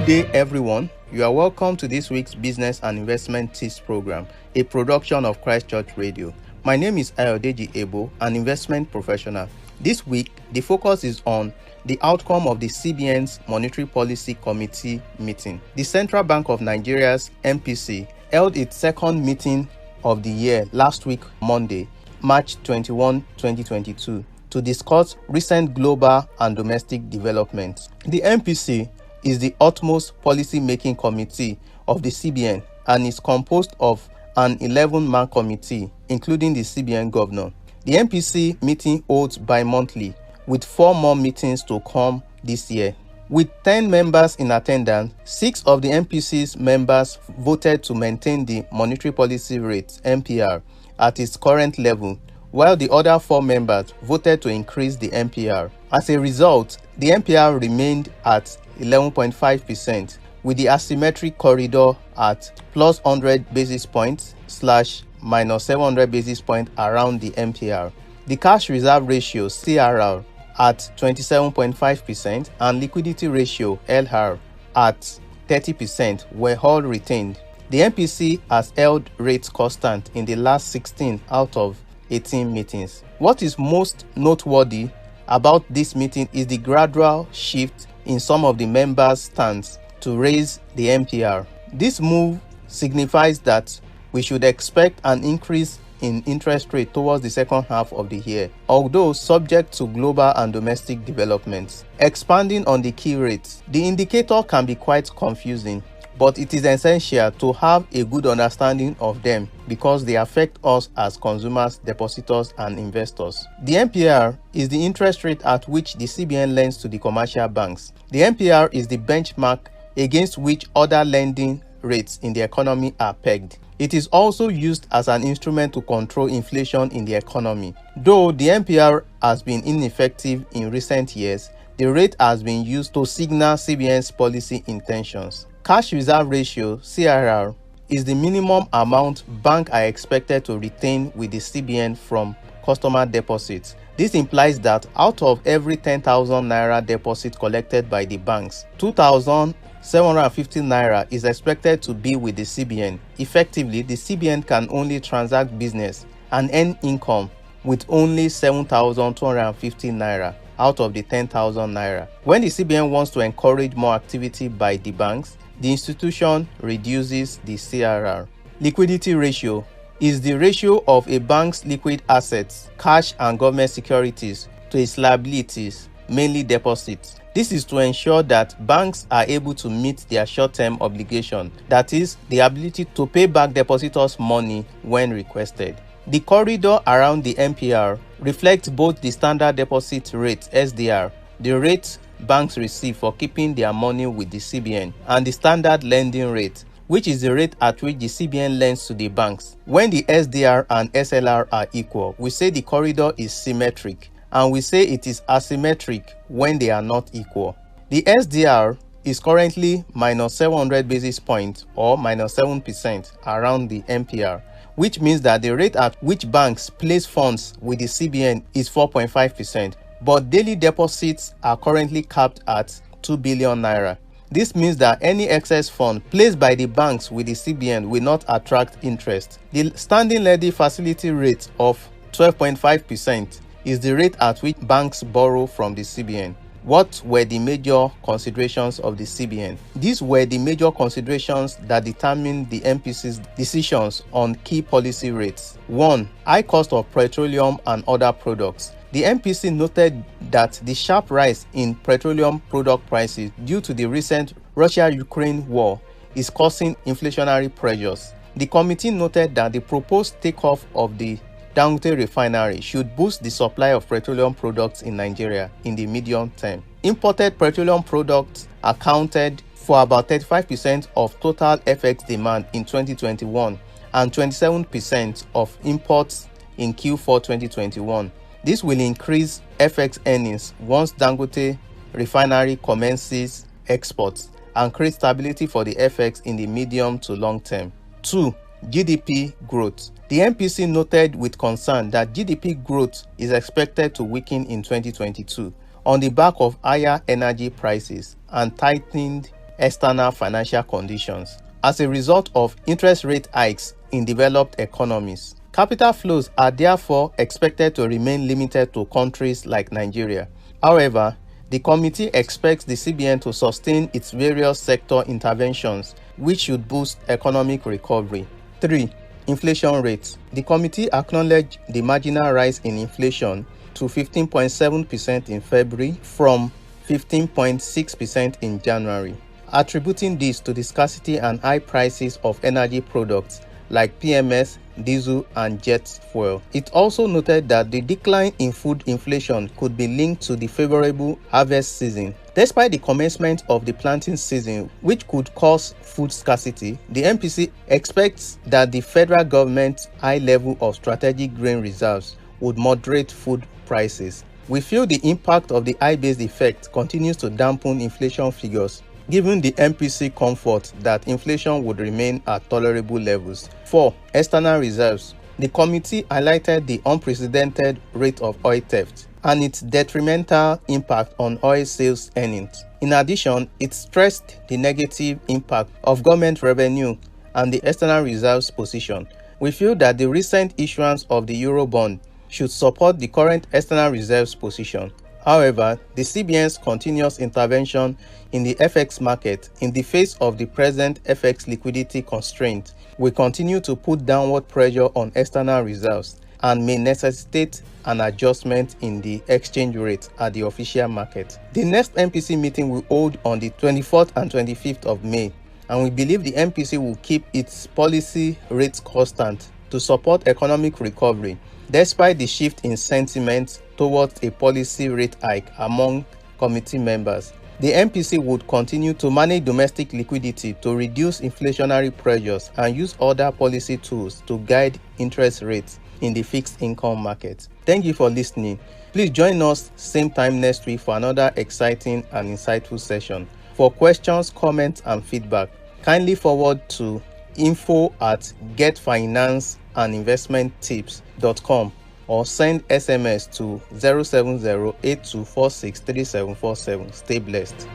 day, everyone. You are welcome to this week's Business and Investment Tips program, a production of Christ Church Radio. My name is Ayodeji Ebo, an investment professional. This week, the focus is on the outcome of the CBN's Monetary Policy Committee meeting. The Central Bank of Nigeria's MPC held its second meeting of the year last week, Monday, March 21, 2022, to discuss recent global and domestic developments. The MPC is the utmost policy-making committee of the CBN and is composed of an 11-man committee, including the CBN governor. The MPC meeting holds bi-monthly, with 4 more meetings to come this year. With 10 members in attendance, 6 of the MPC's members voted to maintain the monetary policy rate, MPR, at its current level, while the other 4 members voted to increase the MPR. As a result, the MPR remained at 11.5%, with the asymmetric corridor at plus 100 basis points / minus 700 basis points around the MPR. The cash reserve ratio, CRR, at 27.5% and liquidity ratio, LR, at 30% were all retained. The MPC has held rates constant in the last 16 out of 18 meetings. What is most noteworthy about this meeting is the gradual shift in some of the members' stance to raise the MPR. This move signifies that we should expect an increase in interest rate towards the second half of the year, although subject to global and domestic developments. Expanding on the key rates, the indicator can be quite confusing, but it is essential to have a good understanding of them because they affect us as consumers, depositors, and investors. The MPR is the interest rate at which the CBN lends to the commercial banks. The MPR is the benchmark against which other lending rates in the economy are pegged. It is also used as an instrument to control inflation in the economy. Though the MPR has been ineffective in recent years, the rate has been used to signal CBN's policy intentions. Cash reserve ratio, CRR, is the minimum amount banks are expected to retain with the CBN from customer deposits. This implies that out of every 10,000 naira deposit collected by the banks, 2,750 naira is expected to be with the CBN. Effectively, the CBN can only transact business and earn income with only 7,250 naira out of the 10,000 naira. When the CBN wants to encourage more activity by the banks, the institution reduces the CRR. Liquidity ratio is the ratio of a bank's liquid assets, cash and government securities, to its liabilities, mainly deposits. This is to ensure that banks are able to meet their short-term obligation, that is, the ability to pay back depositors' money when requested. The corridor around the MPR reflects both the standard deposit rate, SDR, the rate banks receive for keeping their money with the CBN, and the standard lending rate, which is the rate at which the CBN lends to the banks. When the SDR and SLR are equal, we say the corridor is symmetric, and we say it is asymmetric when they are not equal. The SDR is currently minus 700 basis points or minus 7% around the MPR, which means that the rate at which banks place funds with the CBN is 4.5%, but daily deposits are currently capped at 2 billion naira. This means that any excess fund placed by the banks with the CBN will not attract interest. The standing levy facility rate of 12.5% is the rate at which banks borrow from the CBN. What were the major considerations of the CBN? These were the major considerations that determined the MPC's decisions on key policy rates. 1. High cost of petroleum and other products. The MPC noted that the sharp rise in petroleum product prices due to the recent Russia-Ukraine war is causing inflationary pressures. The committee noted that the proposed takeoff of the Dangote refinery should boost the supply of petroleum products in Nigeria in the medium term. Imported petroleum products accounted for about 35% of total FX demand in 2021 and 27% of imports in Q4 2021. This will increase FX earnings once Dangote refinery commences exports and create stability for the FX in the medium to long term. 2. GDP growth. The MPC noted with concern that GDP growth is expected to weaken in 2022 on the back of higher energy prices and tightened external financial conditions. As a result of interest rate hikes in developed economies, capital flows are therefore expected to remain limited to countries like Nigeria. However, the committee expects the CBN to sustain its various sector interventions, which should boost economic recovery. 3. Inflation rates. The committee acknowledged the marginal rise in inflation to 15.7% in February from 15.6% in January, attributing this to the scarcity and high prices of energy products like PMS, diesel, and jet fuel. It also noted that the decline in food inflation could be linked to the favorable harvest season. Despite the commencement of the planting season, which could cause food scarcity, the MPC expects that the federal government's high level of strategic grain reserves would moderate food prices. We feel the impact of the high base effect continues to dampen inflation figures, giving the MPC comfort that inflation would remain at tolerable levels. 4. External reserves. The committee highlighted the unprecedented rate of oil theft and its detrimental impact on oil sales earnings. In addition, it stressed the negative impact of government revenue and the external reserves position. We feel that the recent issuance of the Eurobond should support the current external reserves position. However, the CBN's continuous intervention in the FX market in the face of the present FX liquidity constraint will continue to put downward pressure on external reserves and may necessitate an adjustment in the exchange rate at the official market. The next MPC meeting will hold on the 24th and 25th of May, and we believe the MPC will keep its policy rates constant to support economic recovery, despite the shift in sentiment towards a policy rate hike among committee members. The MPC would continue to manage domestic liquidity to reduce inflationary pressures and use other policy tools to guide interest rates in the fixed income market. Thank you for listening. Please join us same time next week for another exciting and insightful session. For questions, comments, and feedback, kindly forward to info@getfinanceandinvestmenttips.com or send SMS to 070-8246-3747. Stay blessed.